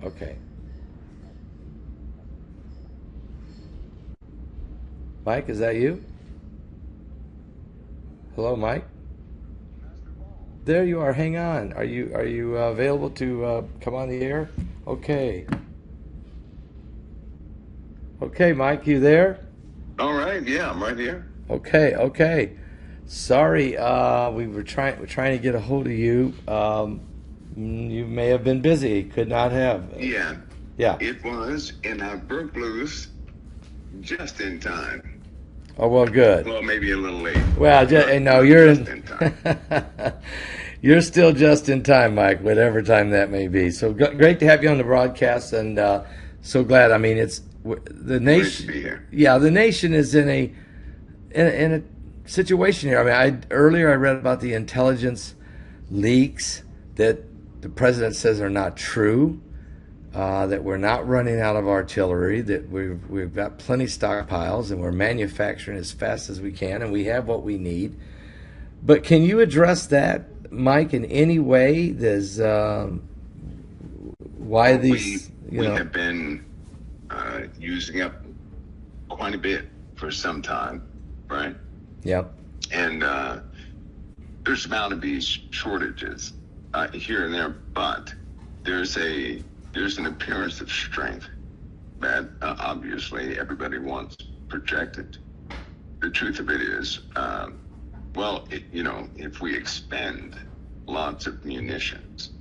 Okay. Mike, is that you? Hello, Mike. There you are. Hang on. Are you available to come on the air? Okay. Okay, Mike, you there? All right, yeah, I'm right here. Okay. Okay. Sorry, we're trying to get a hold of you. You may have been busy. Could not have. Yeah, Yeah. it was, and I broke loose just in time. Oh well, good. Well, maybe a little late, Well, no, but you're just in. in time. You're still just in time, Mike. Whatever time that may be. So great to have you on the broadcast, and so glad. I mean, the Great to nation. be here. Yeah, the nation is in a situation here. I mean, earlier I read about the intelligence leaks that the president says are not true. That we're not running out of artillery, that we've got plenty stockpiles, and we're manufacturing as fast as we can, and we have what we need. But can you address that, Mike, in any way? There's why Well, we these, we have been using up quite a bit for some time, right? yeah, And there's bound to be shortages here and there, but there's a there's an appearance of strength that obviously everybody wants projected. The truth of it is, if we expend lots of munitions,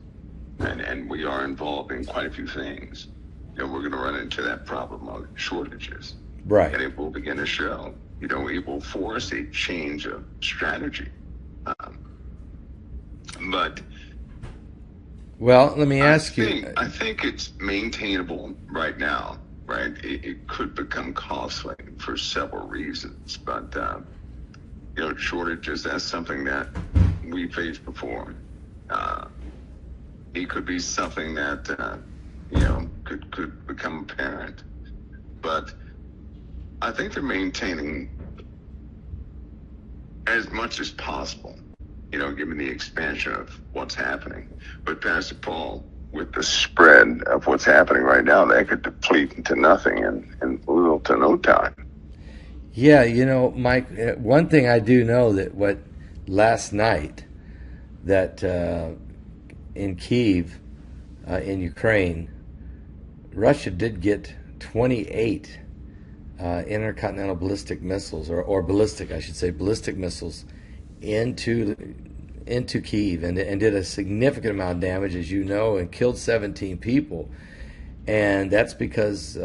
and we are involved in quite a few things, we're going to run into that problem of shortages, right. and it will begin to show. It will force a change of strategy. Um, but Well, let me I ask you. think I think it's maintainable right now, right? It could become costly for several reasons, but shortages, that's something that we faced before. Uh, it could be something that could become apparent, but I think they're maintaining as much as possible, given the expansion of what's happening. But Pastor Paul, with the spread of what's happening right now, that could deplete into nothing in little to no time. Yeah, Mike, one thing I do know that what last night that in Kiev, in Ukraine, Russia did get 28 intercontinental ballistic missiles, or ballistic, I should say, ballistic missiles into Kiev, and did a significant amount of damage, as you know, and killed 17 people. And that's because,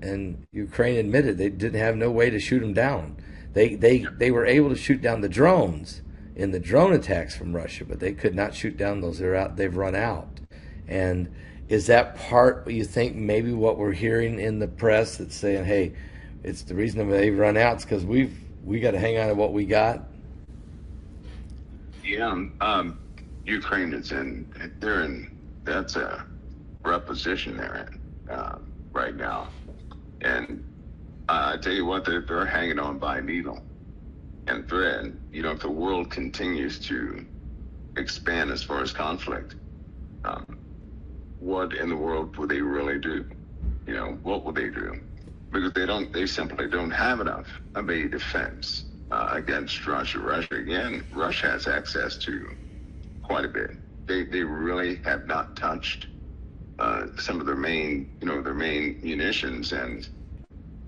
and Ukraine admitted they didn't have no way to shoot them down. They were able to shoot down the drones in the drone attacks from Russia, but they could not shoot down those. They've run out. And is that part, you think, maybe what we're hearing in the press that's saying, hey, it's the reason they've run out is because we got to hang on to what we got? Yeah, Ukraine that's a rough position they're in right now. And I tell you what, they're hanging on by a needle and thread. If the world continues to expand as far as conflict, what in the world would they really do? What would they do? Because they simply don't have enough of a defense against Russia. Russia has access to quite a bit. They really have not touched some of their main munitions, and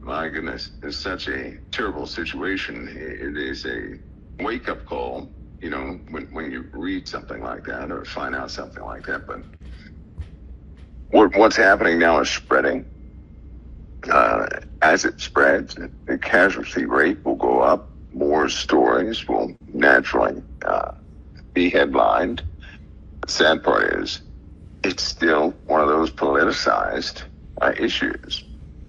my goodness, it's such a terrible situation. It is a wake up call, when you read something like that or find out something like that. But what's happening now is spreading. As it spreads, the casualty rate will go up. More stories will naturally be headlined. The sad part is, it's still one of those politicized issues,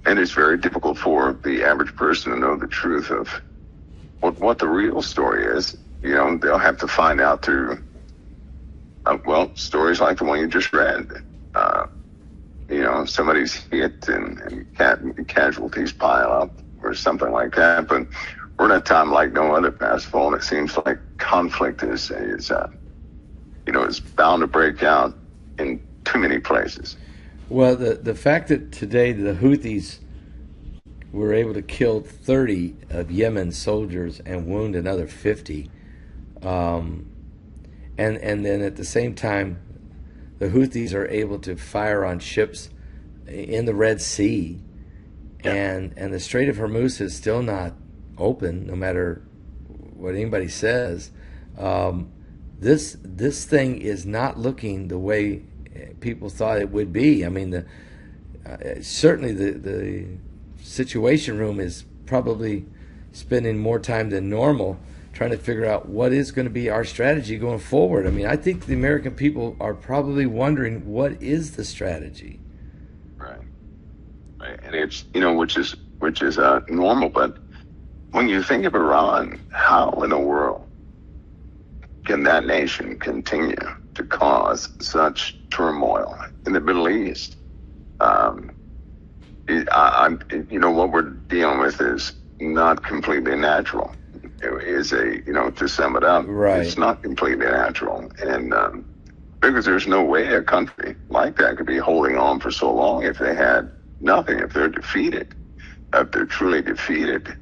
and it's very difficult for the average person to know the truth of what the real story is. They'll have to find out through stories like the one you just read. Somebody's hit and casualties pile up or something like that. But we're in a time like no other, Pastor Paul, and it seems like conflict is bound to break out in too many places. Well, the fact that today the Houthis were able to kill 30 of Yemen's soldiers and wound another 50, and then at the same time, the Houthis are able to fire on ships in the Red Sea, and the Strait of Hormuz is still not open, no matter what anybody says. This thing is not looking the way people thought it would be. I mean, certainly the Situation Room is probably spending more time than normal trying to figure out what is going to be our strategy going forward. I mean, I think the American people are probably wondering, what is the strategy? Right. And it's, which is normal. But when you think of Iran, how in the world can that nation continue to cause such turmoil in the Middle East? What we're dealing with is not completely natural. It is to sum it up, right. It's not completely natural. And because there's no way a country like that could be holding on for so long if they had nothing. If they're defeated, if they're truly defeated,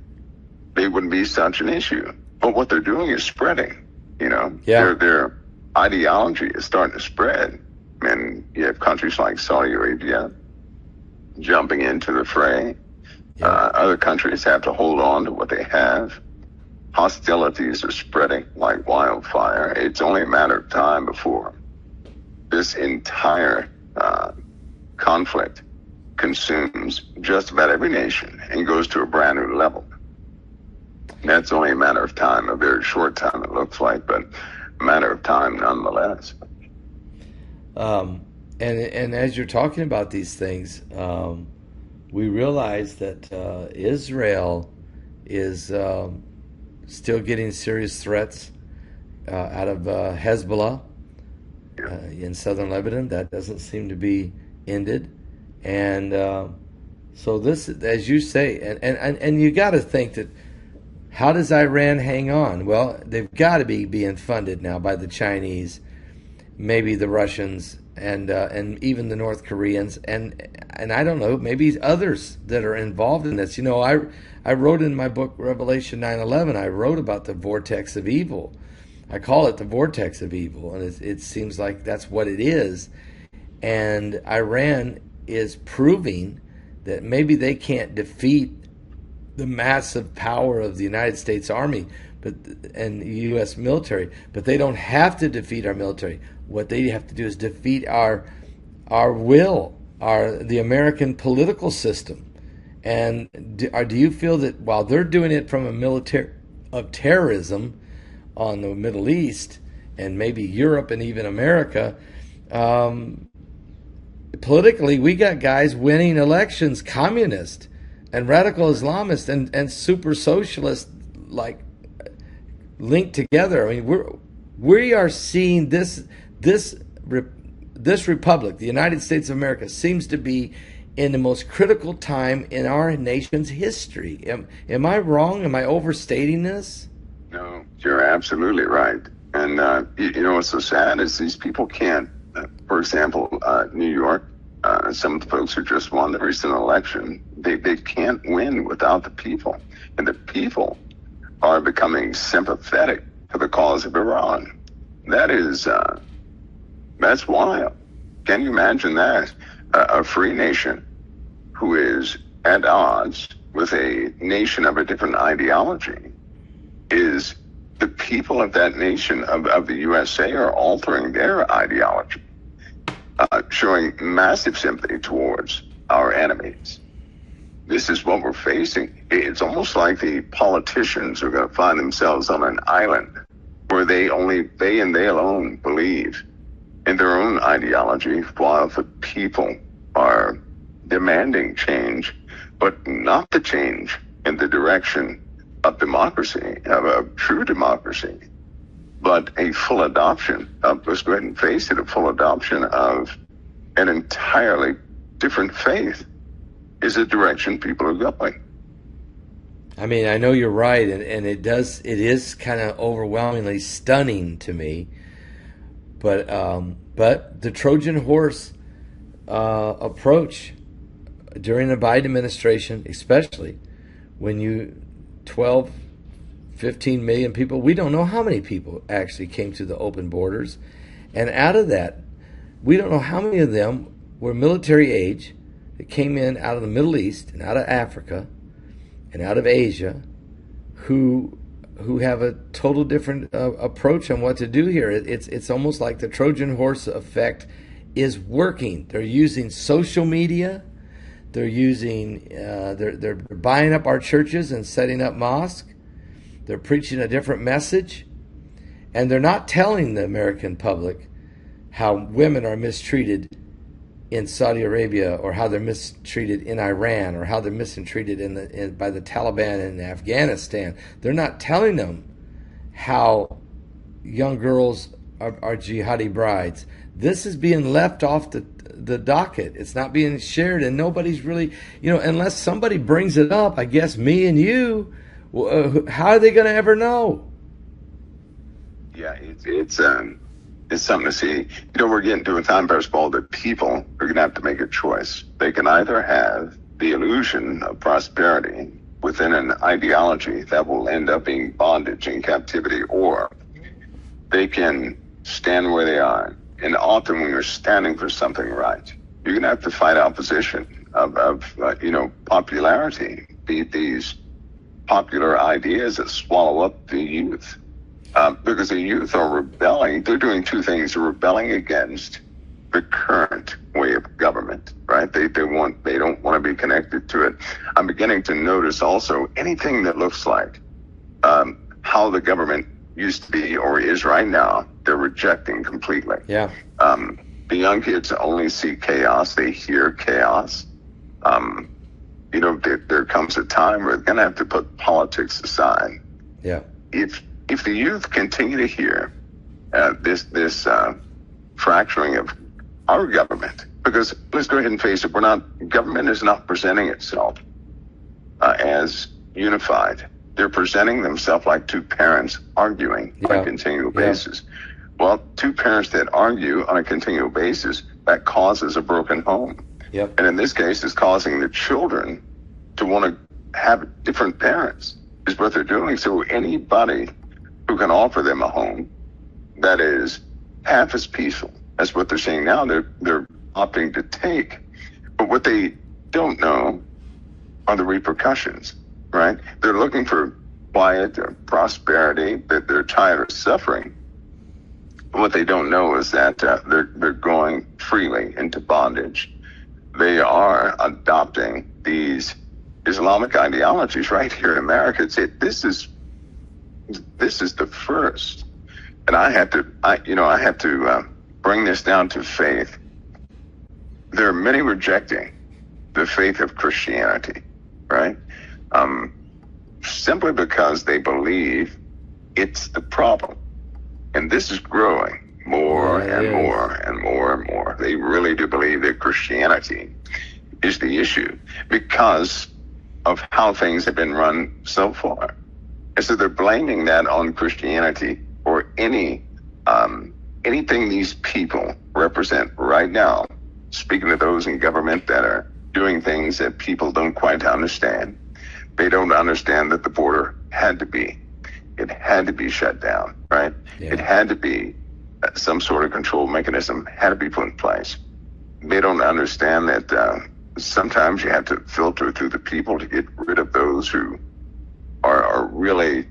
they wouldn't be such an issue. But what they're doing is spreading. Their ideology is starting to spread. And you have countries like Saudi Arabia jumping into the fray. Other countries have to hold on to what they have. Hostilities are spreading like wildfire. It's only a matter of time before this entire conflict consumes just about every nation and goes to a brand new level. And that's only a matter of time, a very short time it looks like, but a matter of time nonetheless. And as you're talking about these things, we realize that Israel is still getting serious threats out of Hezbollah in southern Lebanon. That doesn't seem to be ended. And so this, as you say, and you got to think that, how does Iran hang on? Well, they've got to be being funded now by the Chinese, maybe the Russians, and even the North Koreans, and I don't know, maybe others that are involved in this. I wrote in my book Revelation 9/11. I wrote about the vortex of evil. I call it the vortex of evil, and it seems like that's what it is. And Iran is proving that maybe they can't defeat the massive power of the United States Army and the U.S. military, but they don't have to defeat our military. What they have to do is defeat our will, the American political system. And do you feel that while they're doing it from a military of terrorism on the Middle East and maybe Europe and even America, politically we got guys winning elections, communist and radical Islamist and super socialist, like, linked together. I mean, we are seeing this republic, the United States of America, seems to be in the most critical time in our nation's history. Am I wrong? Am I overstating this? No, you're absolutely right. And what's so sad is these people can't. For example, New York. Some of the folks who just won the recent election, they can't win without the people. And the people are becoming sympathetic to the cause of Iran. That's wild. Can you imagine that? A free nation who is at odds with a nation of a different ideology, is the people of that nation, of the USA, are altering their ideology. Showing massive sympathy towards our enemies. This is what we're facing. It's almost like the politicians are going to find themselves on an island where they and they alone believe in their own ideology, while the people are demanding change, but not the change in the direction of democracy, of a true democracy, but a full adoption of, let's go ahead and face it, a full adoption of an entirely different faith is the direction people are going. I mean, I know you're right, and it is kind of overwhelmingly stunning to me. But the Trojan horse approach during the Biden administration, especially when you 12, 15 million people, we don't know how many people actually came through the open borders. And out of that, we don't know how many of them were military age that came in out of the Middle East and out of Africa and out of Asia who have a total different approach on what to do here. It's almost like the Trojan horse effect is working. They're using social media. They're using they're buying up our churches and setting up mosques. They're preaching a different message, and they're not telling the American public how women are mistreated in Saudi Arabia, or how they're mistreated in Iran, or how they're mistreated by the Taliban in Afghanistan. They're not telling them how young girls are jihadi brides. This is being left off the docket. It's not being shared, and nobody's really, unless somebody brings it up, I guess me and you, how are they going to ever know? Yeah, it's something to see. We're getting to a time, first of all, that people are going to have to make a choice. They can either have the illusion of prosperity within an ideology that will end up being bondage and captivity, or they can stand where they are. And often when you're standing for something right, you're going to have to fight opposition of popularity, be it these popular ideas that swallow up the youth. Because the youth are rebelling. They're doing two things. They're rebelling against the current way of government, right? They don't want to be connected to it. I'm beginning to notice also anything that looks like how the government used to be or is right now, they're rejecting completely. Yeah. The young kids only see chaos. They hear chaos. There comes a time where they're going to have to put politics aside. Yeah. If the youth continue to hear this fracturing of our government, because let's go ahead and face it, government is not presenting itself as unified. They're presenting themselves like two parents arguing on a continual basis. Well, two parents that argue on a continual basis, that causes a broken home. Yep. And in this case, it's causing the children to want to have different parents, is what they're doing. So anybody who can offer them a home that is half as peaceful as what they're seeing now, they're opting to take. But what they don't know are the repercussions, right? They're looking for quiet or prosperity, that they're tired of suffering. What they don't know is that they're going freely into bondage. They are adopting these Islamic ideologies right here in America. This is the first, and I have to bring this down to faith. There are many rejecting the faith of Christianity, right? Simply because they believe it's the problem, and this is growing more and more and more and more. They really do believe that Christianity is the issue because of how things have been run so far. And so they're blaming that on Christianity or anything these people represent right now, speaking to those in government that are doing things that people don't quite understand. They don't understand that the border had to be shut down, right? Yeah. It had to be some sort of control mechanism had to be put in place. They don't understand that sometimes you have to filter through the people to get rid of those who are really,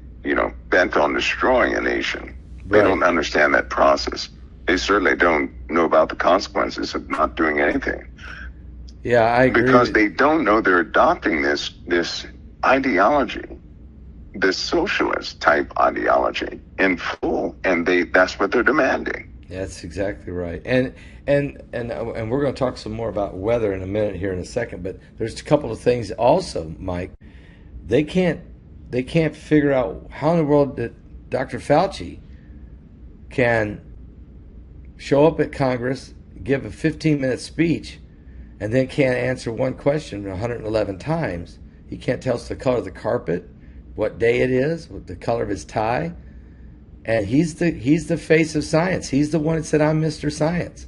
bent on destroying a nation. They don't understand that process. They certainly don't know about the consequences of not doing anything. Yeah, I agree. Because they don't know they're adopting this ideology, this socialist type ideology in full, and that's what they're demanding. That's exactly right. And we're going to talk some more about weather in a minute here in a second, but there's a couple of things also, Mike. They can't figure out how in the world that Dr. Fauci can show up at Congress, give a 15-minute speech, and then can't answer one question 111 times. He can't tell us the color of the carpet, what day it is, what the color of his tie. And he's the face of science. He's the one that said, "I'm Mr. Science."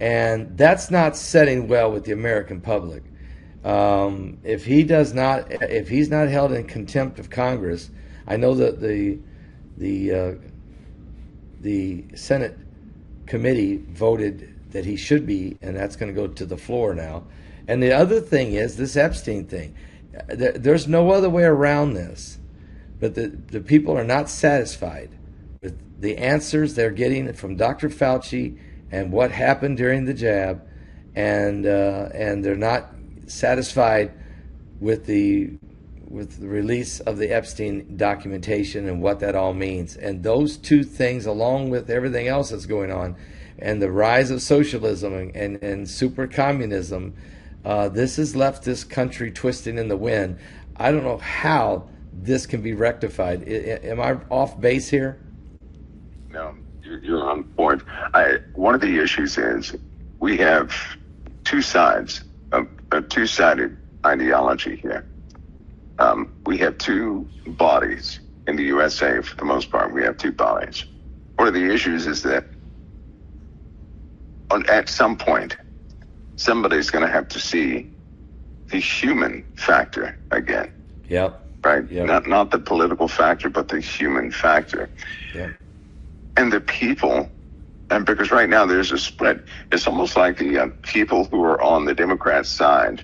and that's not setting well with the American public. If he's not held in contempt of Congress, I know that the Senate committee voted that he should be, and that's going to go to the floor now. And the other thing is this Epstein thing. There's no other way around this, but the people are not satisfied with the answers they're getting from Dr. Fauci and what happened during the jab, and they're not satisfied with the release of the Epstein documentation and what that all means. And those two things, along with everything else that's going on, and the rise of socialism and super communism, this has left this country twisting in the wind. I don't know how this can be rectified. Am I off base here? No, you're on point. One of the issues is we have two sides of a two-sided ideology here. We have two bodies in the USA for the most part. We have two bodies. One of the issues is that at some point, somebody's going to have to see the human factor again. Yep. Right? Yep. Not the political factor, but the human factor. Yep. And the people, and because right now there's a split, it's almost like the people who are on the Democrat side,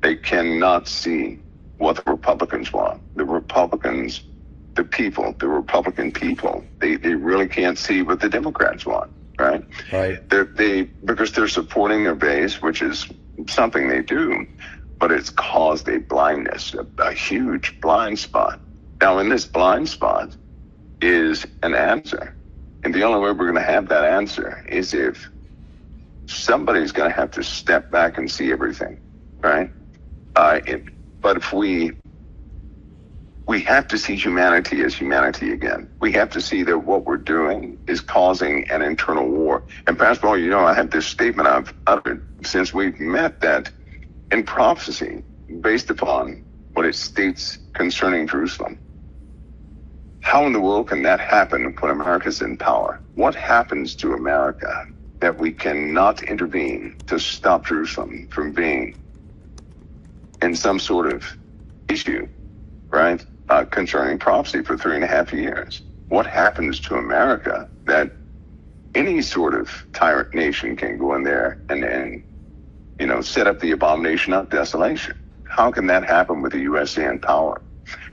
they cannot see what the Republicans want. The Republicans, the Republican people, they really can't see what the Democrats want, right? Right. Because they're supporting their base, which is something they do, but it's caused a blindness, a huge blind spot. Now, in this blind spot is an answer. And the only way we're going to have that answer is if somebody's going to have to step back and see everything, right? But if we have to see humanity as humanity again. We have to see that what we're doing is causing an internal war. And Pastor Paul, I have this statement I've uttered since we've met that in prophecy, based upon what it states concerning Jerusalem, how in the world can that happen when America's in power? What happens to America that we cannot intervene to stop Jerusalem from being in some sort of issue, right? Concerning prophecy for 3.5 years. What happens to America that any sort of tyrant nation can go in there and set up the abomination of desolation? How can that happen with the USA in power?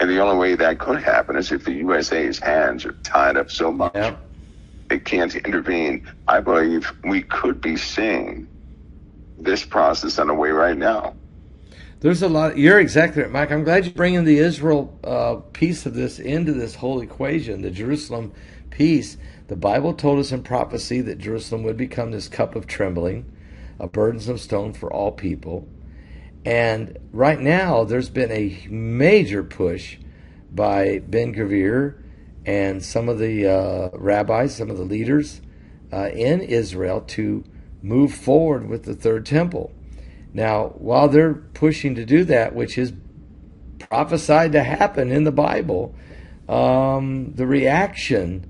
And the only way that could happen is if the USA's hands are tied up so much they can't intervene. I believe we could be seeing this process underway right now. There's a lot. You're exactly right, Mike. I'm glad you're bringing the Israel piece of this into this whole equation, the Jerusalem piece. The Bible told us in prophecy that Jerusalem would become this cup of trembling, a burdensome stone for all people. And right now, there's been a major push by Ben Gvir and some of the rabbis, some of the leaders in Israel to move forward with the third temple. Now, while they're pushing to do that, which is prophesied to happen in the Bible, the reaction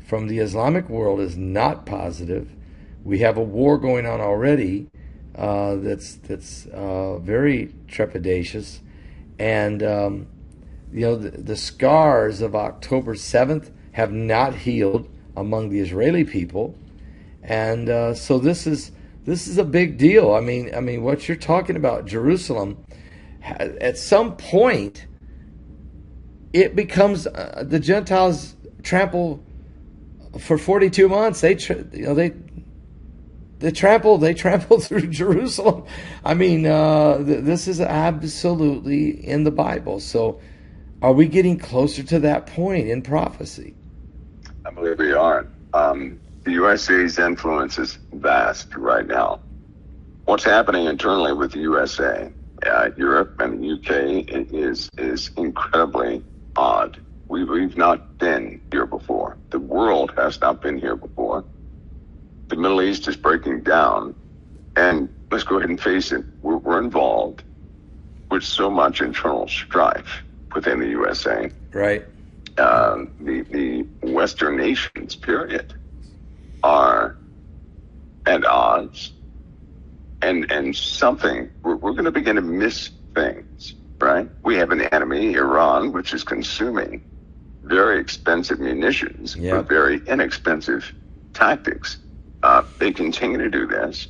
from the Islamic world is not positive. We have a war going on already that's very trepidatious, and the scars of October 7th have not healed among the Israeli people, and so this is a big deal. I mean, what you're talking about, Jerusalem, at some point, it becomes the Gentiles trample for 42 months. They trample through Jerusalem. I mean, this is absolutely in the Bible. So, are we getting closer to that point in prophecy? I believe we are. The USA's influence is vast right now. What's happening internally with the USA, Europe, and the UK is incredibly odd. We've not been here before. The world has not been here before. The Middle East is breaking down, and let's go ahead and face it, we're involved with so much internal strife within the USA. Right. The Western nations, period, are at odds and something, we're going to begin to miss things, right? We have an enemy, Iran, which is consuming very expensive munitions with very inexpensive tactics. They continue to do this.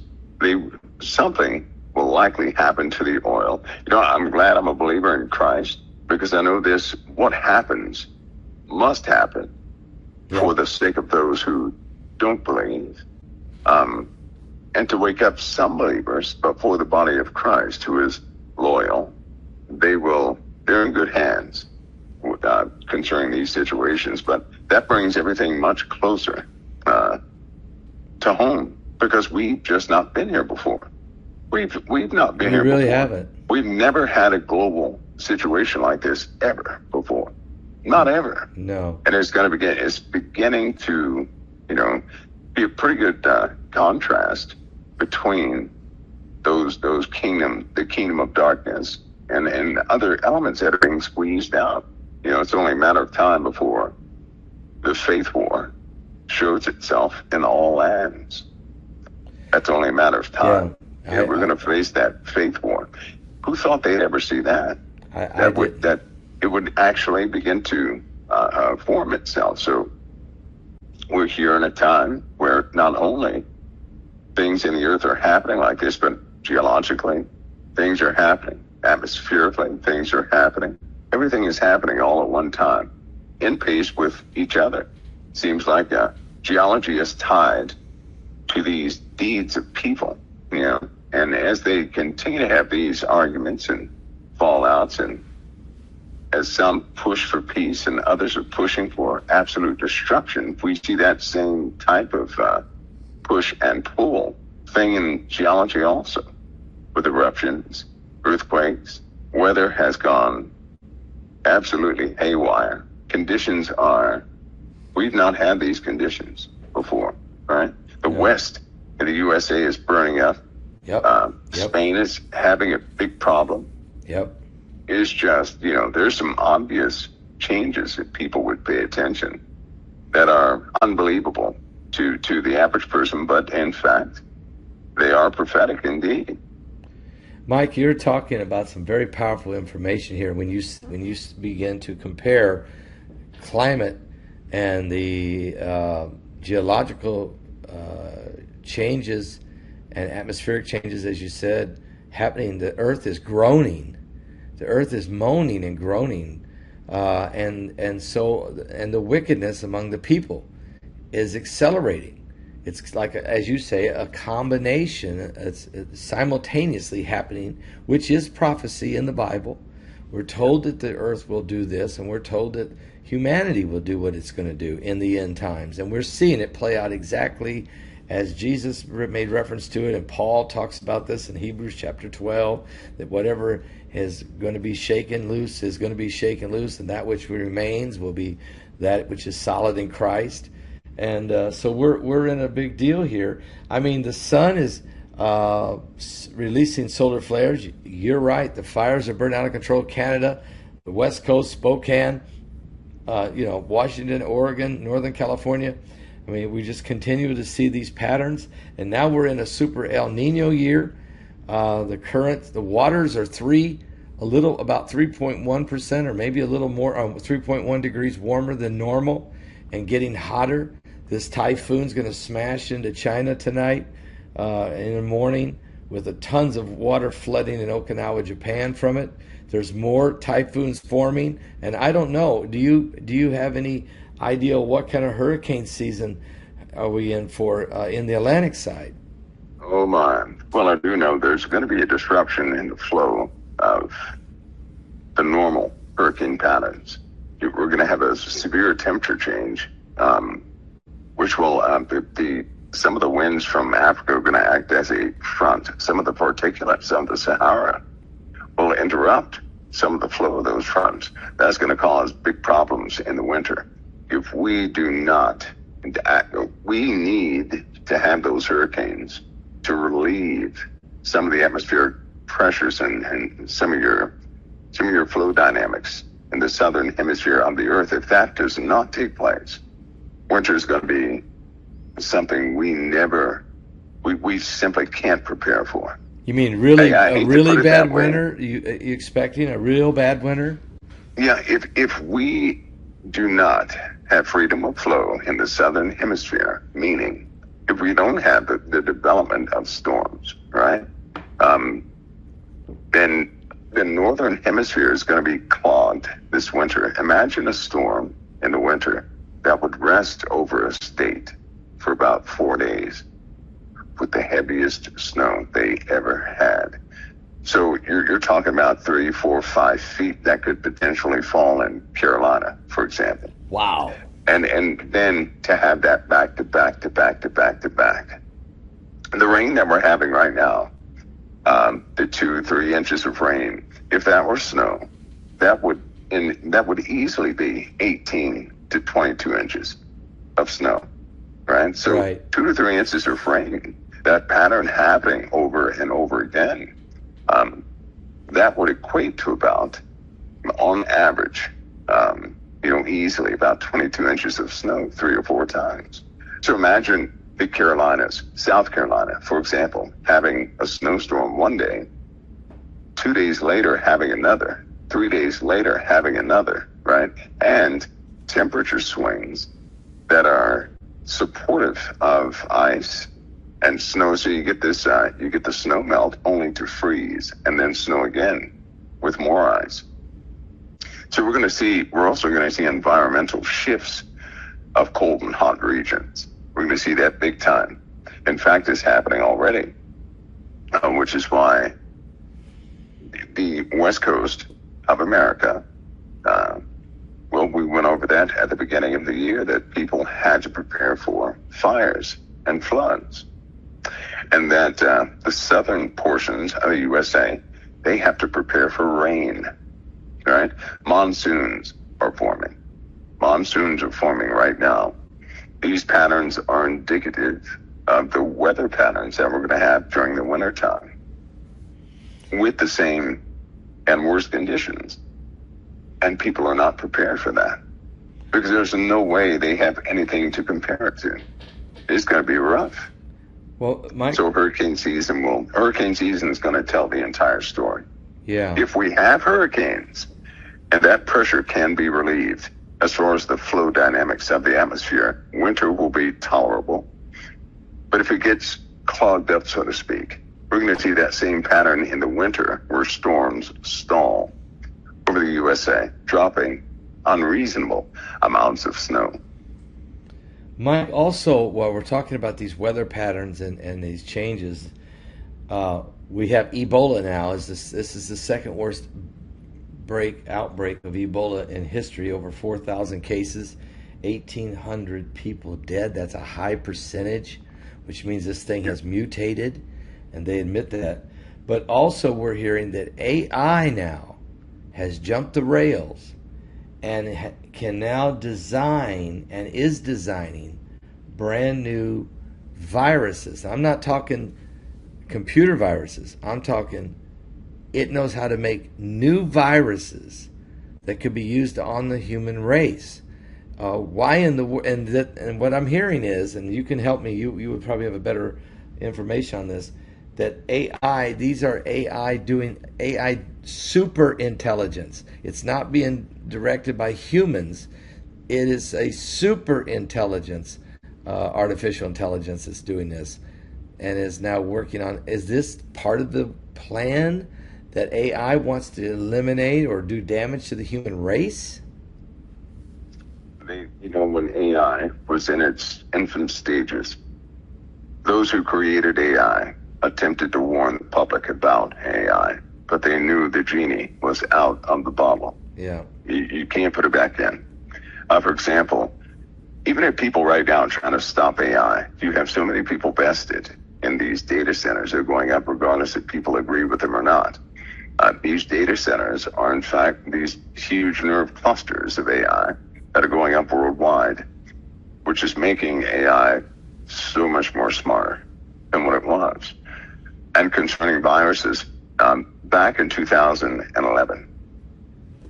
Something will likely happen to the oil. I'm glad I'm a believer in Christ, because I know this, what happens must happen for the sake of those who don't believe. And to wake up some believers, but for the body of Christ who is loyal, they're in good hands concerning these situations. But that brings everything much closer to home, because we've just not been here before. We've not been here before. We really haven't. We've never had a global situation like this ever before. Not ever. No. And it's beginning to, be a pretty good contrast between the kingdom of darkness and other elements that are being squeezed out. It's only a matter of time before the faith war shows itself in all lands. That's only a matter of time. We're going to face that faith war. Who thought they'd ever see that? That it would actually begin to form itself. So we're here in a time where not only things in the earth are happening like this, but geologically, things are happening. Atmospherically, things are happening. Everything is happening all at one time, in pace with each other. Seems like geology is tied to these deeds of people, and as they continue to have these arguments and fallouts, and as some push for peace and others are pushing for absolute destruction, we see that same type of push and pull thing in geology also, with eruptions, earthquakes. Weather has gone absolutely haywire. We've not had these conditions before, right? The West in the USA is burning up. Spain is having a big problem. It's just, there's some obvious changes if people would pay attention that are unbelievable to the average person, but in fact, they are prophetic indeed. Mike, you're talking about some very powerful information here when you begin to compare climate and the geological changes and atmospheric changes, as you said, happening. The earth is groaning. The earth is moaning and groaning, and the wickedness among the people is accelerating. It's like, as you say, a combination. It's simultaneously happening, which is prophecy in the Bible. We're told that the earth will do this, and we're told that humanity will do what it's going to do in the end times. And we're seeing it play out exactly as Jesus made reference to it, and Paul talks about this in Hebrews chapter 12, that whatever is going to be shaken loose is going to be shaken loose, and that which remains will be that which is solid in Christ. And so we're in a big deal here. I mean, the sun is releasing solar flares. You're right. The fires are burning out of control. Canada, the West Coast, Spokane, Washington, Oregon, Northern California. I mean, we just continue to see these patterns. And now we're in a super El Nino year. The waters are about 3.1% or maybe a little more, 3.1 degrees warmer than normal and getting hotter. This typhoon's going to smash into China tonight in the morning with tons of water flooding in Okinawa, Japan from it. There's more typhoons forming, and I don't know. Do you have any idea what kind of hurricane season are we in for in the Atlantic side? Oh my! Well, I do know there's going to be a disruption in the flow of the normal hurricane patterns. We're going to have a severe temperature change, which will some of the winds from Africa are going to act as a front. Some of the particulates of the Sahara will interrupt some of the flow of those fronts. That's going to cause big problems in the winter. If we do not, we need to have those hurricanes to relieve some of the atmospheric pressures and some of your flow dynamics in the southern hemisphere of the earth. If that does not take place, winter is going to be something we never we simply can't prepare for. You mean really I a hate to really put it bad that way. winter? You expecting a real bad winter? Yeah, if we do not have freedom of flow in the southern hemisphere, meaning if we don't have the development of storms, right? Then the northern hemisphere is going to be clogged this winter. Imagine a storm in the winter that would rest over a state for about 4 days with the heaviest snow they ever had. So you're talking about 3, 4, 5 feet that could potentially fall in Carolina, for example. Wow. And then to have that back to back to back to back to back. The rain that we're having right now, the 2, 3 inches of rain, if that were snow, that would easily be 18 to 22 inches of snow, right? So Right. 2 to 3 inches of rain, that pattern happening over and over again, that would equate to about, on average, easily about 22 inches of snow 3 or 4 times. So imagine the Carolinas, South Carolina, for example, having a snowstorm one day, 2 days later having another, 3 days later having another, right? And temperature swings that are supportive of ice and snow. So you get this, you get the snow melt only to freeze and then snow again with more ice. So we're also going to see environmental shifts of cold and hot regions. We're going to see that big time. In fact, it's happening already, which is why the West Coast of America, we went over that at the beginning of the year, that people had to prepare for fires and floods. And that the southern portions of the USA, they have to prepare for rain, right? Monsoons are forming. Monsoons are forming right now. These patterns are indicative of the weather patterns that we're going to have during the winter time, with the same and worse conditions. And people are not prepared for that because there's no way they have anything to compare it to. It's going to be rough. Well, Mike. So hurricane season is going to tell the entire story. Yeah. If we have hurricanes and that pressure can be relieved, as far as the flow dynamics of the atmosphere, winter will be tolerable. But if it gets clogged up, so to speak, we're going to see that same pattern in the winter where storms stall over the USA, dropping unreasonable amounts of snow. Mike, also, while we're talking about these weather patterns and these changes, we have Ebola now. This is the second worst outbreak of Ebola in history. Over 4,000 cases, 1,800 people dead. That's a high percentage, which means this thing has mutated, and they admit that. But also we're hearing that AI now has jumped the rails and can now design and is designing brand new viruses. I'm not talking computer viruses. I'm talking it knows how to make new viruses that could be used on the human race. Why in the and what I'm hearing is, and you can help me. You would probably have a better information on this. That AI, these are AI doing AI super intelligence. It's not being directed by humans. It is a super intelligence, artificial intelligence that's doing this, and is now working on. Is this part of the plan that AI wants to eliminate or do damage to the human race? When AI was in its infant stages, those who created AI attempted to warn the public about AI, but they knew the genie was out of the bottle. Yeah. You can't put it back in. For example, even if people right now are trying to stop AI, you have so many people vested in these data centers that are going up regardless if people agree with them or not. These data centers are, in fact, these huge nerve clusters of AI that are going up worldwide, which is making AI so much more smarter than what it was. And concerning viruses, back in 2011,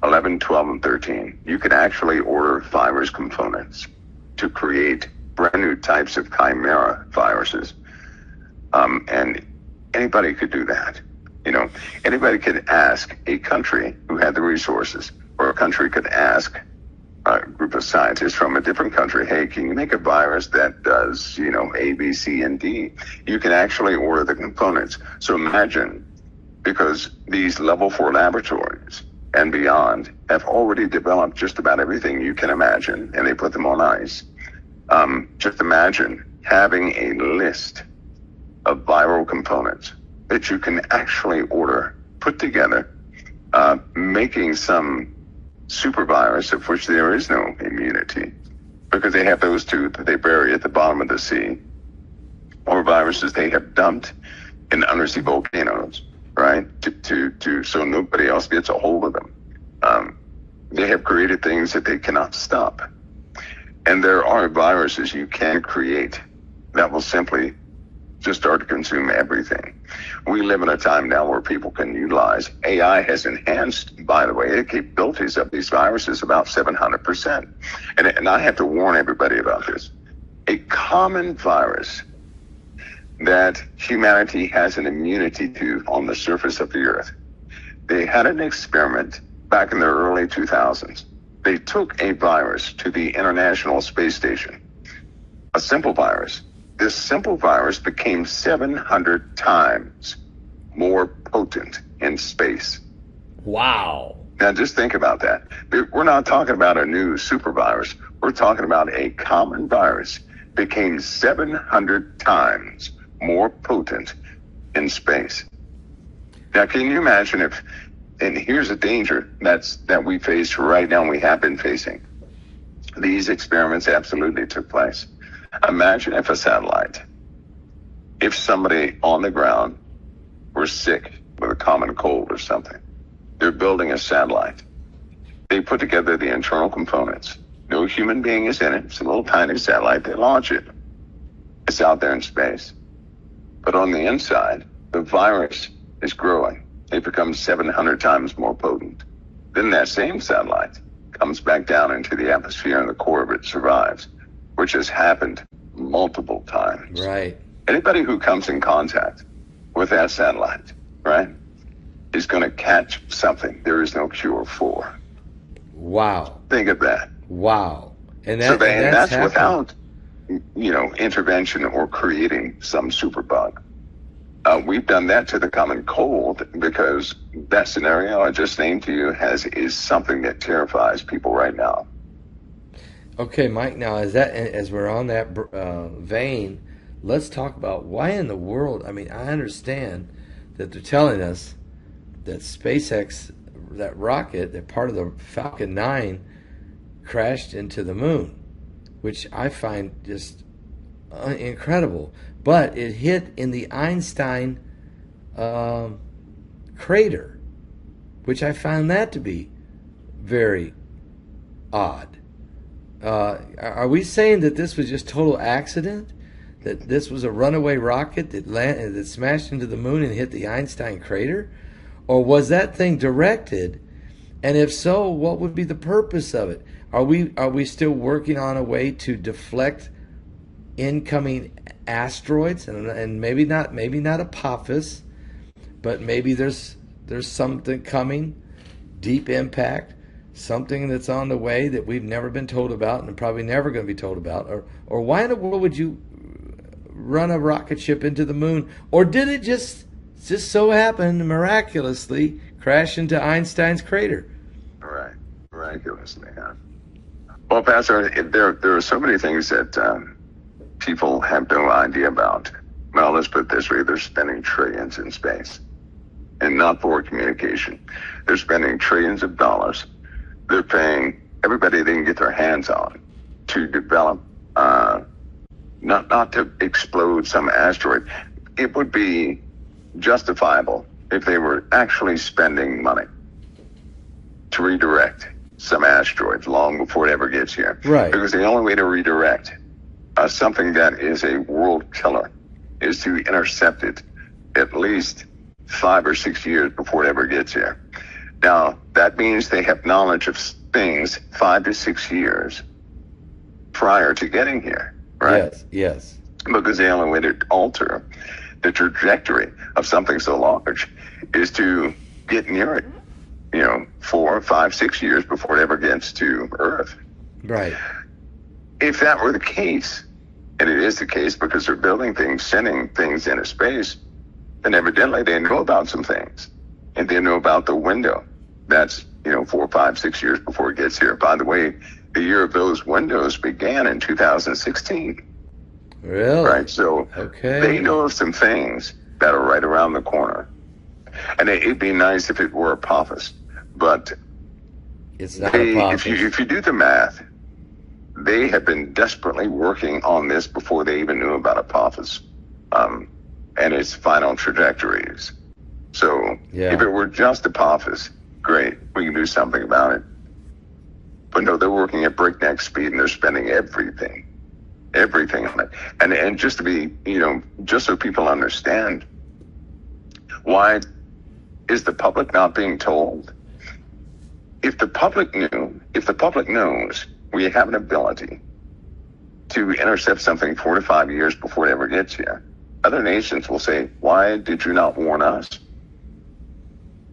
11, 12, and 13, you could actually order virus components to create brand new types of chimera viruses And anybody could do that. Anybody could ask a country who had the resources, or a country could ask a group of scientists from a different country, hey, can you make a virus that does, A, B, C, and D? You can actually order the components. So imagine, because these level 4 laboratories and beyond have already developed just about everything you can imagine, and they put them on ice. Just imagine having a list of viral components that you can actually order, put together, making some super virus of which there is no immunity, because they have those two that they bury at the bottom of the sea, or viruses they have dumped in undersea volcanoes, right? So nobody else gets a hold of them. They have created things that they cannot stop. And there are viruses you can create that will simply just start to consume everything. We live in a time now where people can utilize AI has enhanced, by the way, the capabilities of these viruses about 700%. And I have to warn everybody about this. A common virus that humanity has an immunity to on the surface of the earth. They had an experiment back in the early 2000s. They took a virus to the International Space Station, a simple virus. This simple virus became 700 times more potent in space. Wow. Now just think about that. We're not talking about a new super virus. We're talking about a common virus became 700 times more potent in space. Now can you imagine if, and here's a danger that we face right now and we have been facing. These experiments absolutely took place. Imagine if a satellite, if somebody on the ground were sick with a common cold or something, they're building a satellite. They put together the internal components. No human being is in it. It's a little tiny satellite. They launch it. It's out there in space. But on the inside, the virus is growing. It becomes 700 times more potent. Then that same satellite comes back down into the atmosphere and the core of it survives, which has happened multiple times. Right. Anybody who comes in contact with that satellite, right, is going to catch something there is no cure for. Wow. Think of that. Wow. And that's without, intervention or creating some super bug. We've done that to the common cold because that scenario I just named to you is something that terrifies people right now. Okay, Mike, now as we're on that vein, let's talk about why in the world, I understand that they're telling us that SpaceX, that rocket, that part of the Falcon 9 crashed into the moon, which I find just incredible. But it hit in the Einstein crater, which I found that to be very odd. Are we saying that this was just total accident? That this was a runaway rocket that smashed into the moon and hit the Einstein crater? Or was that thing directed? And if so, what would be the purpose of it? Are we still working on a way to deflect incoming asteroids and maybe not Apophis, but maybe there's something coming, deep impact, something that's on the way that we've never been told about and probably never going to be told about, or why in the world would you run a rocket ship into the moon? Or did it just so happen miraculously crash into Einstein's crater? Right, miraculously. Yeah. Well, Pastor, there are so many things that people have no idea about. Well, let's put it this way: they're spending trillions in space, and not for communication. They're spending trillions of dollars. They're paying everybody they can get their hands on to develop, not to explode some asteroid. It would be justifiable if they were actually spending money to redirect some asteroids long before it ever gets here. Right. Because the only way to redirect something that is a world killer is to intercept it at least 5 or 6 years before it ever gets here. Now, that means they have knowledge of things 5 to 6 years prior to getting here, right? Yes. Because the only way to alter the trajectory of something so large is to get near it, 4, 5, 6 years before it ever gets to Earth. Right. If that were the case, and it is the case because they're building things, sending things into space, then evidently they know about some things. And they know about the window. That's, 4, 5, 6 years before it gets here. By the way, the year of those windows began in 2016. Really? Right? So they know of some things that are right around the corner. And it'd be nice if it were Apophis. But it's not Apophis. If you do the math, they have been desperately working on this before they even knew about Apophis and its final trajectories. So if it were just Apophis, great, we can do something about it. But no, they're working at breakneck speed and they're spending everything on it. And just to be, just so people understand, why is the public not being told? If the public knows we have an ability to intercept something 4 to 5 years before it ever gets here, other nations will say, why did you not warn us?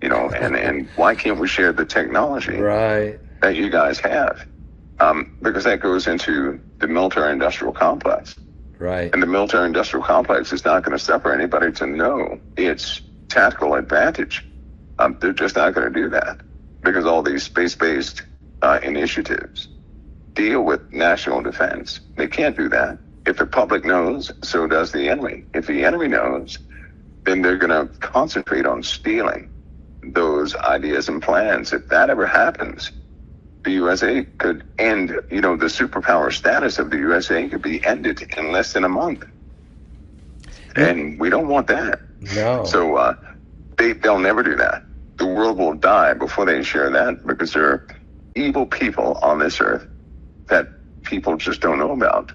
And why can't we share the technology that you guys have? Because that goes into the military-industrial complex. Right. And the military-industrial complex is not going to suffer anybody to know its tactical advantage. They're just not going to do that because all these space-based initiatives deal with national defense. They can't do that. If the public knows, so does the enemy. If the enemy knows, then they're going to concentrate on stealing those ideas and plans. If that ever happens, the USA could end, the superpower status of the USA could be ended in less than a month. And we don't want that. No. So they'll never do that. The world will die before they share that because there are evil people on this earth that people just don't know about.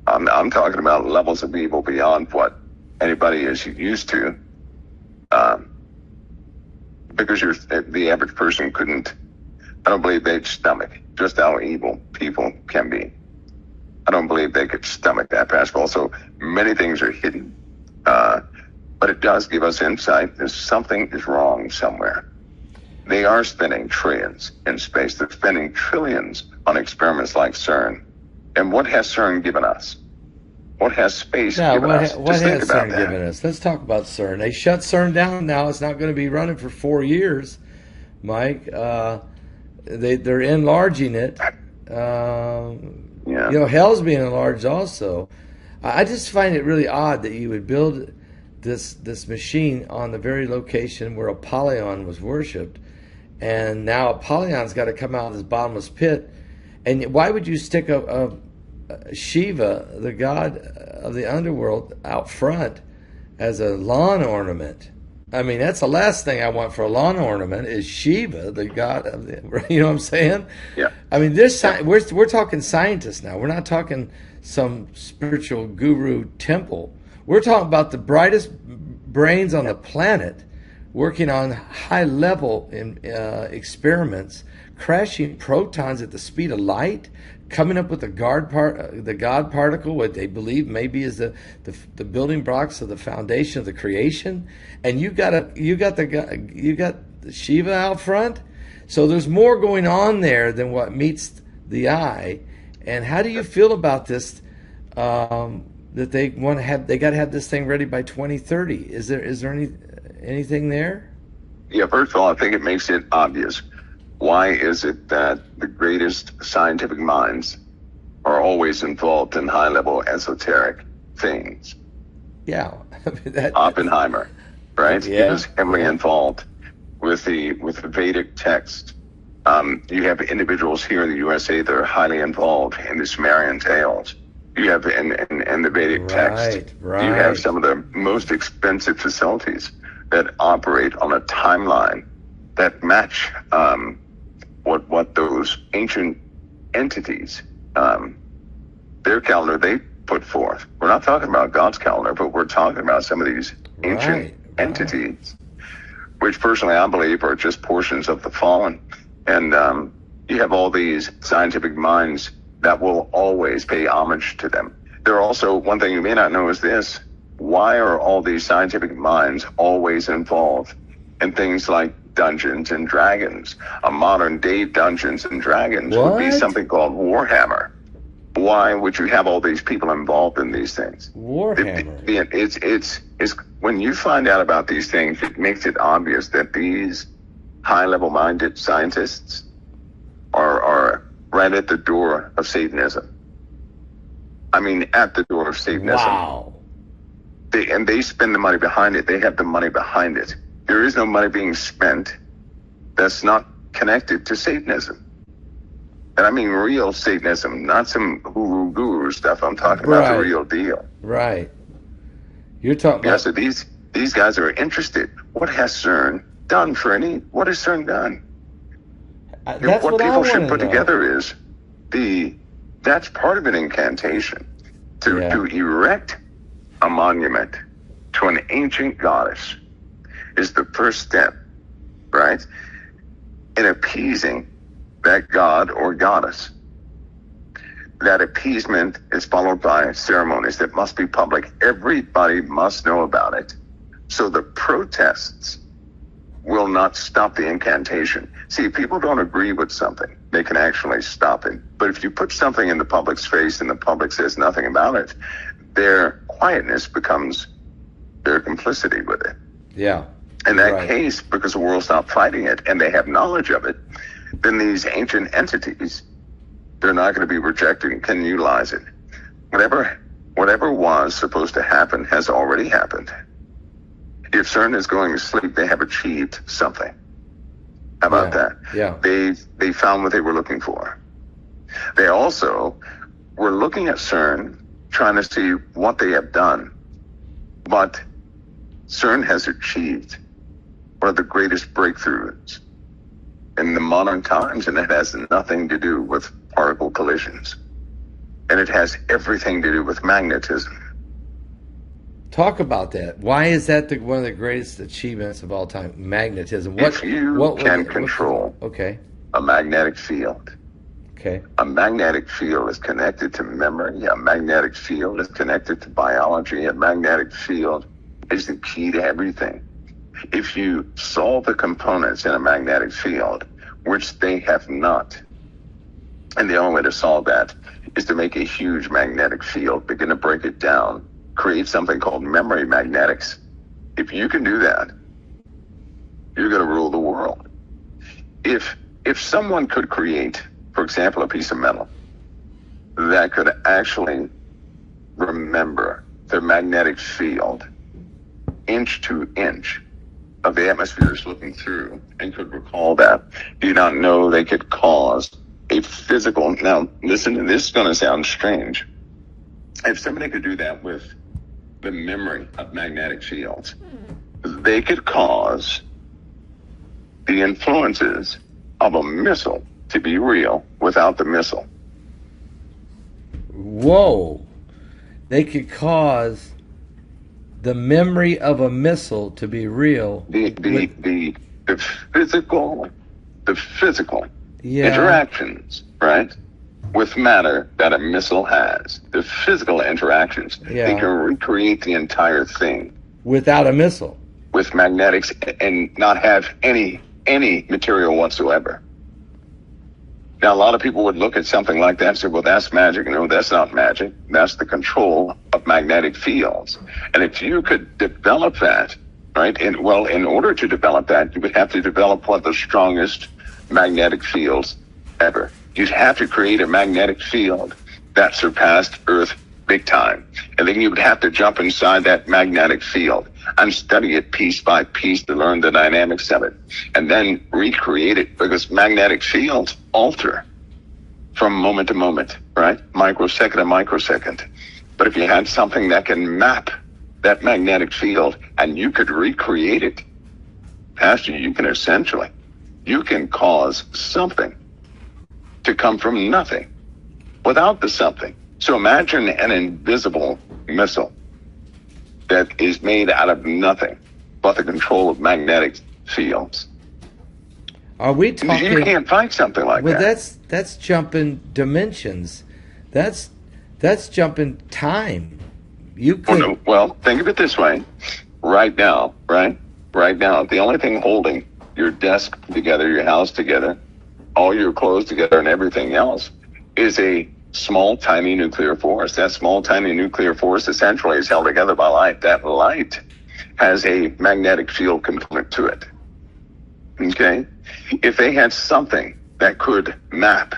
I'm talking about levels of evil beyond what anybody is used to. Because the average person couldn't, I don't believe they'd stomach just how evil people can be. I don't believe they could stomach that past. Also, many things are hidden. But it does give us insight that something is wrong somewhere. They are spending trillions in space. They're spending trillions on experiments like CERN. And what has CERN given us? What has space given us? What has CERN given us? Let's talk about CERN. They shut CERN down now. It's not going to be running for 4 years, Mike. They're enlarging it. Hell's being enlarged also. I just find it really odd that you would build this machine on the very location where Apollyon was worshipped, and now Apollon's got to come out of this bottomless pit. And why would you stick a Shiva, the god of the underworld, out front as a lawn ornament? I mean, that's the last thing I want for a lawn ornament is Shiva, the god of the, you know what I'm saying? Yeah. I mean, we're talking scientists now. We're not talking some spiritual guru temple. We're talking about the brightest brains on the planet working on high-level experiments, crashing protons at the speed of light, coming up with the God particle, what they believe maybe is the building blocks of the foundation of the creation, and you got Shiva out front. So there's more going on there than what meets the eye. And how do you feel about this? That they got to have this thing ready by 2030. Is there anything there? Yeah, first of all, I think it makes it obvious. Why is it that the greatest scientific minds are always involved in high-level esoteric things? Yeah. Oppenheimer, right? Yeah. He was heavily involved with the Vedic text. You have individuals here in the USA that are highly involved in the Sumerian tales. You have in the Vedic text. Right. You have some of the most expensive facilities that operate on a timeline that match what those ancient entities, their calendar they put forth. We're not talking about God's calendar, but we're talking about some of these ancient entities, which personally I believe are just portions of the fallen. And you have all these scientific minds that will always pay homage to them. There are also, one thing you may not know is this, why are all these scientific minds always involved in things like Dungeons and Dragons? A modern day Dungeons and Dragons would be What? something called Warhammer. Why would you have all these people involved in these things? Warhammer. It's when you find out about these things, it makes it obvious that these high-level minded scientists are right at the door of Satanism. I mean, at the door of Satanism. Wow. They spend the money behind it. They have the money behind it. There is no money being spent that's not connected to Satanism. And I mean real Satanism, not some hooroo guru stuff. I'm talking about the real deal. Right. You're talking about... Yeah, so these guys are interested. What has CERN done for what has CERN done? That's what what people should put know. together is that's part of an incantation to erect a monument to an ancient goddess is the first step, right? In appeasing that god or goddess. That appeasement is followed by ceremonies that must be public. Everybody must know about it. So the protests will not stop the incantation. See, if people don't agree with something, they can actually stop it. But if you put something in the public's face and the public says nothing about it, their quietness becomes their complicity with it. Yeah. In that case, because the world's not fighting it and they have knowledge of it, then these ancient entities, they're not going to be rejected and can utilize it. Whatever was supposed to happen has already happened. If CERN is going to sleep, they have achieved something. How about that? Yeah. They found what they were looking for. They also were looking at CERN, trying to see what they have done. But CERN has achieved one of the greatest breakthroughs in the modern times, and it has nothing to do with particle collisions. And it has everything to do with magnetism. Talk about that. Why is that one of the greatest achievements of all time? Magnetism. If you can control a magnetic field, a magnetic field is connected to memory. A magnetic field is connected to biology. A magnetic field is the key to everything. If you solve the components in a magnetic field, which they have not, and the only way to solve that is to make a huge magnetic field, begin to break it down, create something called memory magnetics. If you can do that, you're going to rule the world. If someone could create, for example, a piece of metal that could actually remember the magnetic field inch to inch of the atmosphere is looking through and could recall that, do you not know they could cause a physical... Now, listen, this is going to sound strange. If somebody could do that with the memory of magnetic fields, they could cause the influences of a missile to be real without the missile. Whoa. They could cause the memory of a missile to be real. The physical interactions, right, with matter that a missile has. The physical interactions. They can recreate the entire thing without a missile, with magnetics, and not have any material whatsoever. Now, a lot of people would look at something like that and say, well, that's magic. No, that's not magic. That's the control of magnetic fields. And if you could develop that, right, in order to develop that, you would have to develop one of the strongest magnetic fields ever. You'd have to create a magnetic field that surpassed Earth big time. And then you would have to jump inside that magnetic field and study it piece by piece to learn the dynamics of it, and then recreate it, because magnetic fields alter from moment to moment, right? Microsecond to microsecond. But if you had something that can map that magnetic field and you could recreate it, Pastor, you can cause something to come from nothing without the something. So imagine an invisible missile that is made out of nothing but the control of magnetic fields. Are we talking? You can't find something like that. Well, that's jumping dimensions. That's jumping time. You Well, could. no, well, think of it this way. Right now, right? Right now, the only thing holding your desk together, your house together, all your clothes together and everything else is a small, tiny nuclear force. That small, tiny nuclear force essentially is held together by light. That light has a magnetic field component to it. Okay? If they had something that could map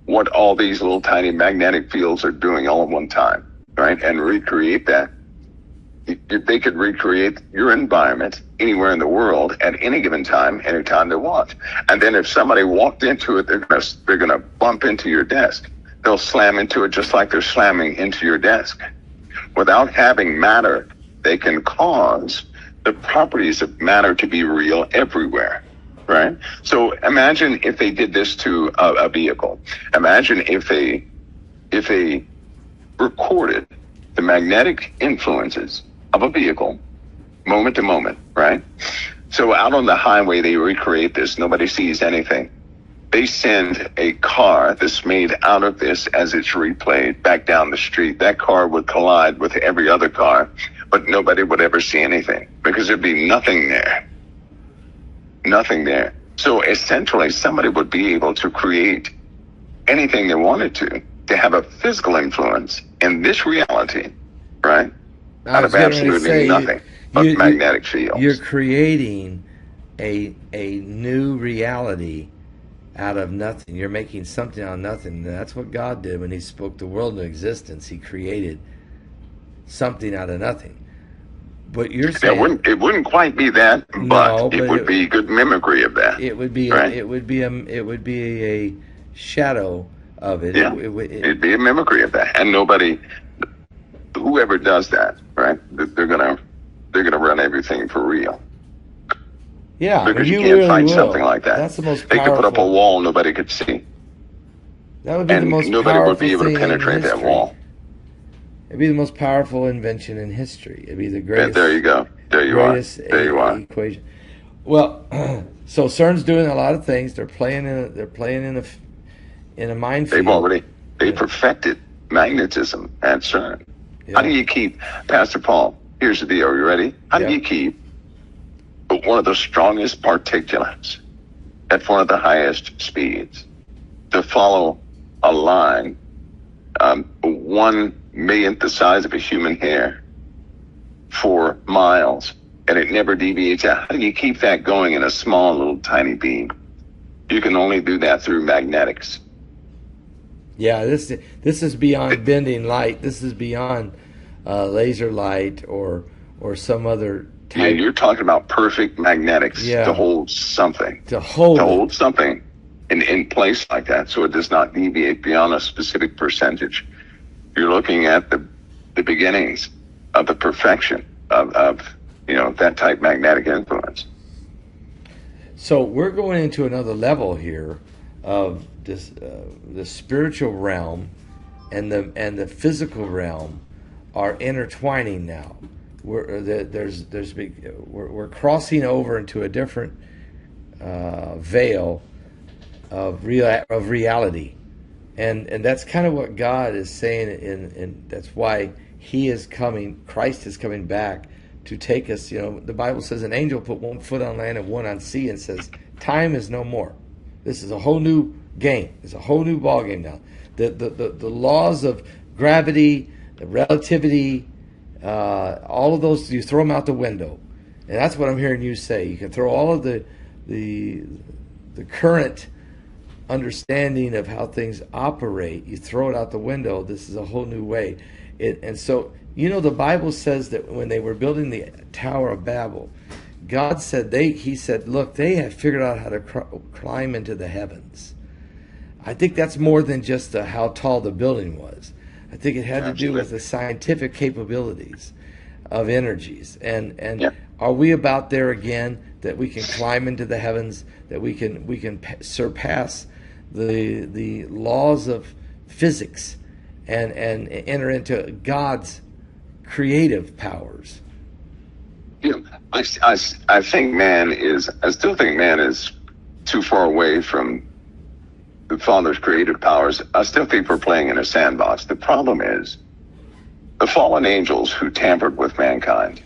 what all these little tiny magnetic fields are doing all at one time, right, and recreate that, if they could recreate your environment anywhere in the world at any given time, anytime they want. And then if somebody walked into it, they're gonna bump into your desk. They'll slam into it just like they're slamming into your desk. Without having matter, they can cause the properties of matter to be real everywhere, right? So imagine if they did this to a vehicle. Imagine if they recorded the magnetic influences of a vehicle moment to moment, right? So out on the highway, they recreate this. Nobody sees anything. They send a car that's made out of this as it's replayed back down the street. That car would collide with every other car, but nobody would ever see anything because there'd be nothing there. Nothing there. So essentially, somebody would be able to create anything they wanted to have a physical influence in this reality, right? Out of absolutely nothing but magnetic fields. You're creating a new reality out of nothing. You're making something out of nothing. And that's what God did when he spoke the world into existence. He created something out of nothing. But you're saying it wouldn't quite be that, but it would be good mimicry of that. It would be right? it would be a shadow of it. Yeah, it'd be a mimicry of that. And whoever does that, right? They're gonna run everything for real. Yeah, because you can't really find will. something like that. That's the most They powerful. could put up a wall nobody could see. That would be the most nobody powerful would be able to thing penetrate in that history. wall. It'd be the most powerful invention in history. It'd be the greatest. There you go. There you are. There you are. Equation. Well, so CERN's doing a lot of things. They're playing in a minefield. They perfected magnetism at CERN. Yeah. How do you keep, Pastor Paul? Here's the deal. Are you ready? How do you keep one of the strongest particulates at one of the highest speeds to follow a line 1/1,000,000th the size of a human hair for miles, and it never deviates out? How do you keep that going in a small little tiny beam? You can only do that through magnetics. Yeah, this is beyond bending light. This is beyond laser light or some other type. Yeah, you're talking about perfect magnetics to hold something. To hold something in place like that so it does not deviate beyond a specific percentage. You're looking at the beginnings of the perfection of that type magnetic influence. So we're going into another level here of this, the spiritual realm and the physical realm are intertwining now. We're crossing over into a different veil of reality, and that's kind of what God is saying, and that's why Christ is coming back to take us. The Bible says an angel put one foot on land and one on sea, and says time is no more. This is a whole new game. It's a whole new ball game now. The laws of gravity, relativity, all of those, you throw them out the window. And that's what I'm hearing you say. You can throw all of the current understanding of how things operate, you throw it out the window. This is a whole new way. And so, the Bible says that when they were building the Tower of Babel, God said, He said, look, they have figured out how to climb into the heavens. I think that's more than just how tall the building was. I think it had to do with the scientific capabilities of energies. And are we about there again, that we can climb into the heavens, that we can surpass the laws of physics and enter into God's creative powers? I still think man is too far away from the Father's creative powers. I still think we're playing in a sandbox. The problem is The fallen angels who tampered with mankind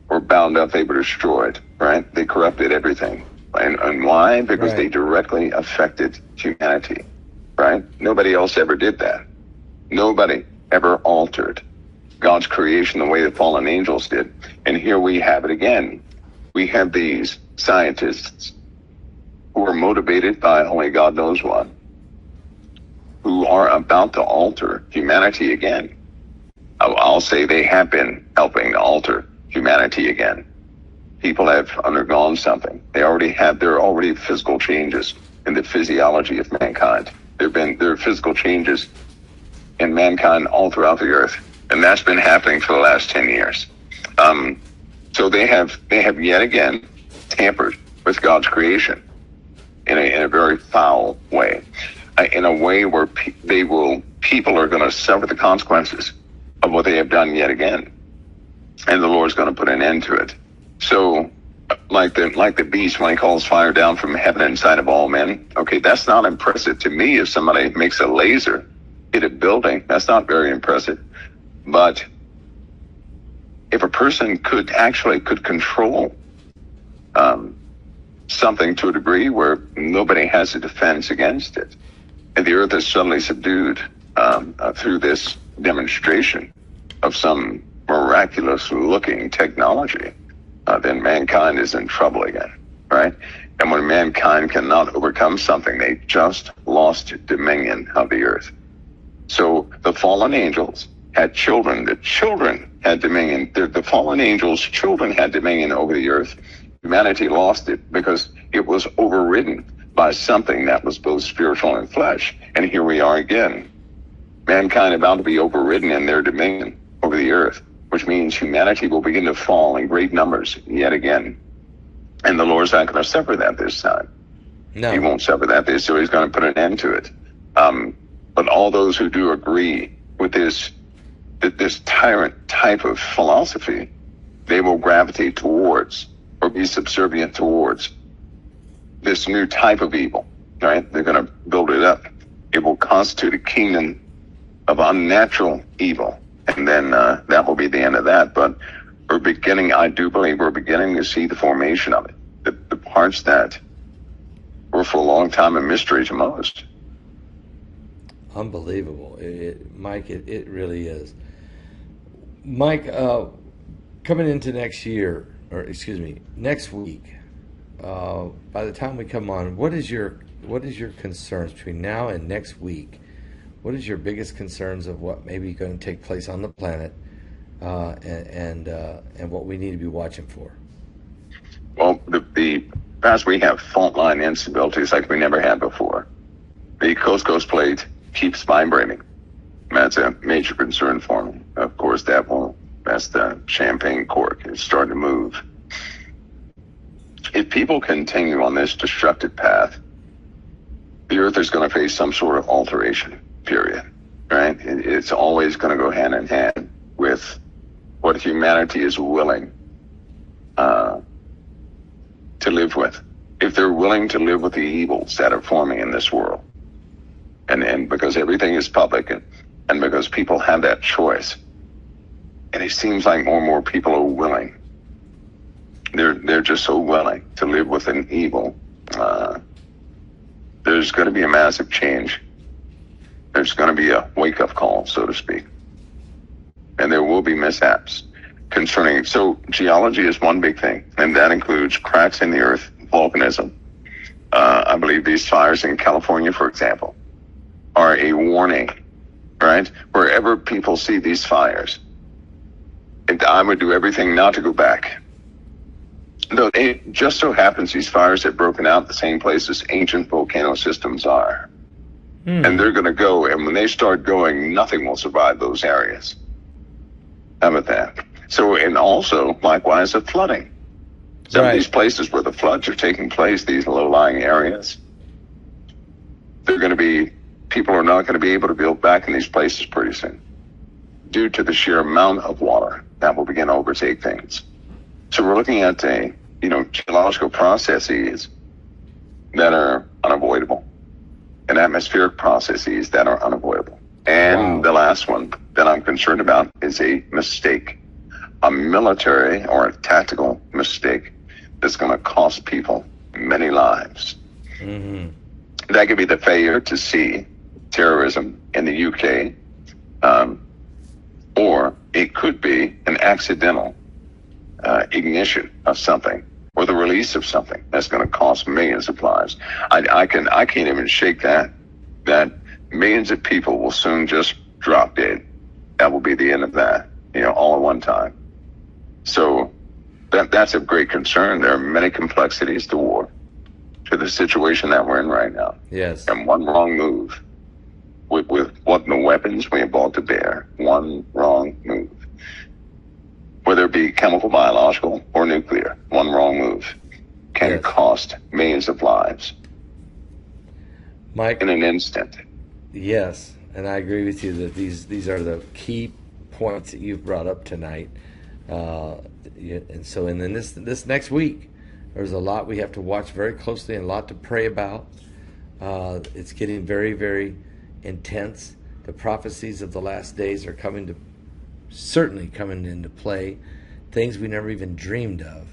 were bound up, they were destroyed, right? They corrupted everything. And why? Because Right. they directly affected humanity, right? Nobody else ever did that. Nobody ever altered God's creation the way the fallen angels did. And here we have it again. We have these scientists who are motivated by only God knows what, who are about to alter humanity again. I'll say they have been helping to alter humanity again. People have undergone something. There are already physical changes in the physiology of mankind. There are physical changes in mankind all throughout the earth, and that's been happening for the last 10 years. So they have yet again tampered with God's creation in a very foul way, in a way where people are going to suffer the consequences of what they have done yet again, and the Lord's going to put an end to it. So, like the beast when he calls fire down from heaven inside of all men. Okay, that's not impressive to me. If somebody makes a laser hit a building, that's not very impressive. But if a person could control something to a degree where nobody has a defense against it, and the earth is suddenly subdued through this demonstration of some miraculous-looking technology, then mankind is in trouble again, right? And when mankind cannot overcome something, they just lost dominion of the earth. So the fallen angels had children. The children had dominion. The fallen angels' children had dominion over the earth. Humanity lost it because it was overridden by something that was both spiritual and flesh. And here we are again. Mankind about to be overridden in their dominion over the earth, which means humanity will begin to fall in great numbers yet again. And the Lord's not going to suffer that this time. No. He won't suffer that this, so he's going to put an end to it. But all those who do agree with this tyrant type of philosophy, they will gravitate towards or be subservient towards this new type of evil, right? They're going to build it up. It will constitute a kingdom of unnatural evil. And then that will be the end of that. But I do believe we're beginning to see the formation of it. The parts that were for a long time a mystery to most. Unbelievable. Mike, it really is. Mike, coming into next week, by the time we come on, what is your concerns between now and next week? What is your biggest concerns of what may be going to take place on the planet, and what we need to be watching for? Well, as we have fault line instabilities like we never had before, the coast plate keeps vibrating. That's a major concern for me. Of course, that's the champagne cork. It's starting to move. If people continue on this destructive path, the earth is going to face some sort of alteration, period. Right? It's always going to go hand in hand with what humanity is willing to live with. If they're willing to live with the evils that are forming in this world. And because everything is public and because people have that choice. And it seems like more and more people are willing. They're just so willing to live with an evil. There's going to be a massive change. There's going to be a wake-up call, so to speak. And there will be mishaps concerning. So geology is one big thing, and that includes cracks in the earth, volcanism. I believe these fires in California, for example, are a warning, right? Wherever people see these fires, and I would do everything not to go back. Though it just so happens these fires have broken out the same places ancient volcano systems are. And they're going to go, and when they start going, nothing will survive those areas. How about that? So, and also, likewise, the flooding. Some of these places where the floods are taking place, these low-lying areas, people are not going to be able to build back in these places pretty soon due to the sheer amount of water that will begin to overtake things. So we're looking at geological processes that are unavoidable and atmospheric processes that are unavoidable. And Wow. the last one that I'm concerned about is a mistake, a military or a tactical mistake that's going to cost people many lives. Mm-hmm. That could be the failure to see terrorism in the UK, or it could be an accidental ignition of something or the release of something that's going to cost millions of lives. I can't even shake that millions of people will soon just drop dead. That will be the end of that, all at one time. So that's of great concern. There are many complexities to war, to the situation that we're in right now. Yes. And one wrong move with what the weapons we have brought to bear, one wrong move, whether it be chemical, biological, or nuclear, one wrong move can Yes. cost millions of lives Mike, in an instant. yes, and I agree with you that these are the key points that you've brought up tonight. And so, and then this next week, there's a lot we have to watch very closely and a lot to pray about. It's getting very, very intense. The prophecies of the last days are certainly coming into play. Things we never even dreamed of,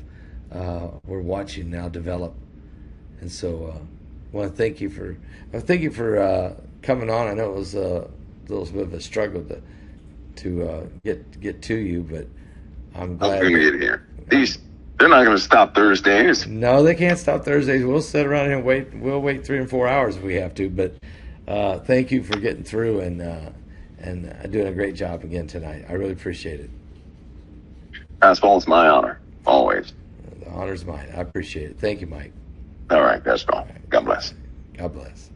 we're watching now develop. And so, I want to thank you for coming on. I know it was a little bit of a struggle to get to you, but I'm glad. I'm going to get here. They're not going to stop Thursdays. No, they can't stop Thursdays. We'll sit around here and wait. We'll wait 3 and 4 hours if we have to. But thank you for getting through and doing a great job again tonight. I really appreciate it. As well as my honor, always. The honor's mine. I appreciate it. Thank you, Mike. All right, that's all. God bless. God bless.